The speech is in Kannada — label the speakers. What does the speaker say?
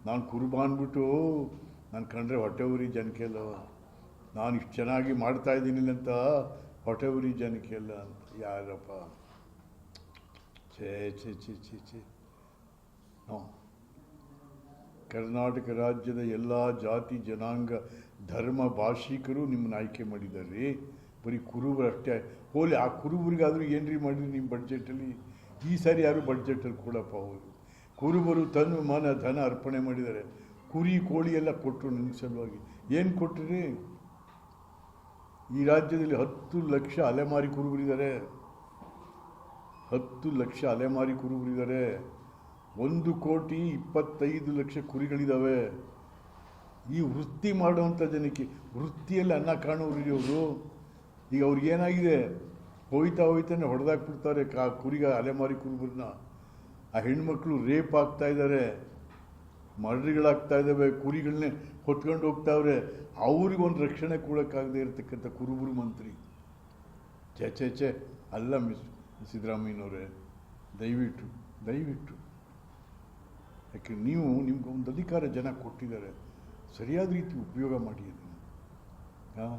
Speaker 1: ನಾನು ಕುರುಬ ಅಂದ್ಬಿಟ್ಟು ನಾನು ಕಂಡ್ರೆ ಹೊಟ್ಟೆ ಉರಿ ಜನಕ್ಕೆಲ್ಲ, ನಾನು ಇಷ್ಟು ಚೆನ್ನಾಗಿ ಮಾಡ್ತಾಯಿದ್ದೀನಿ ಅಂತ ಹೊಟ್ಟೆ ಉರಿ ಜನಕ್ಕೆಲ್ಲ ಅಂತ. ಯಾರಪ್ಪ ಛೇ ಛೇ ಛೇ ಛೇ ಛೇ. ಕರ್ನಾಟಕ ರಾಜ್ಯದ ಎಲ್ಲ ಜಾತಿ ಜನಾಂಗ ಧರ್ಮ ಭಾಷಿಕರು ನಿಮ್ಮನ್ನ ಆಯ್ಕೆ ಮಾಡಿದ್ದಾರೆ. ಬರೀ ಕುರುಬರು ಅಷ್ಟೇ ಹೋಲಿ. ಆ ಕುರುಬರಿಗಾದರೂ ಏನ್ರಿ ಮಾಡಿರಿ ನಿಮ್ಮ ಬಡ್ಜೆಟಲ್ಲಿ? ಈ ಸಾರಿ ಯಾರು ಬಡ್ಜೆಟಲ್ಲಿ ಕೊಡಪ್ಪ ಅವರು. ಕುರುಬರು ತನ್ನ ಮನ ಧನ ಅರ್ಪಣೆ ಮಾಡಿದ್ದಾರೆ. ಕುರಿ ಕೋಳಿ ಎಲ್ಲ ಕೊಟ್ಟರು ನನ್ನ ಸಲುವಾಗಿ. ಏನು ಕೊಟ್ಟರಿ? ಈ ರಾಜ್ಯದಲ್ಲಿ 10 ಲಕ್ಷ ಅಲೆಮಾರಿ ಕುರುಬರಿದ್ದಾರೆ. 10 ಲಕ್ಷ ಅಲೆಮಾರಿ ಕುರುಬರಿದ್ದಾರೆ. 1,25,00,000 ಕುರಿಗಳಿದ್ದಾವೆ. ಈ ವೃತ್ತಿ ಮಾಡುವಂಥ ಜನಕ್ಕೆ ವೃತ್ತಿಯಲ್ಲಿ ಅನ್ನ ಕಾಣೋರಿ ಅವರು. ಈಗ ಅವ್ರಿಗೇನಾಗಿದೆ, ಹೋಯ್ತಾನೆ ಹೊಡೆದಾಕ್ಬಿಡ್ತಾರೆ ಕುರಿಗ ಅಲೆಮಾರಿ ಕುರುಬರನ್ನ. ಆ ಹೆಣ್ಮಕ್ಳು ರೇಪ್ ಆಗ್ತಾ ಇದ್ದಾರೆ, ಮರ್ಡರ್ಗಳಾಗ್ತಾ ಇದ್ದಾವೆ, ಕುರಿಗಳನ್ನೇ ಹೊತ್ಕೊಂಡು ಹೋಗ್ತಾವ್ರೆ. ಅವ್ರಿಗೊಂದು ರಕ್ಷಣೆ ಕೊಡೋಕ್ಕಾಗದೇ ಇರತಕ್ಕಂಥ ಕುರುಬರು ಮಂತ್ರಿ. ಛೇ ಛೇ ಛೇ. ಅಲ್ಲ ಸಿದ್ದರಾಮಯ್ಯನವರೇ, ದಯವಿಟ್ಟು ಯಾಕೆ ನೀವು ನಿಮ್ಗೆ ಒಂದು ಅಧಿಕಾರ ಜನ ಕೊಟ್ಟಿದ್ದಾರೆ, ಸರಿಯಾದ ರೀತಿ ಉಪಯೋಗ ಮಾಡಿ ಅದನ್ನು. ಹಾಂ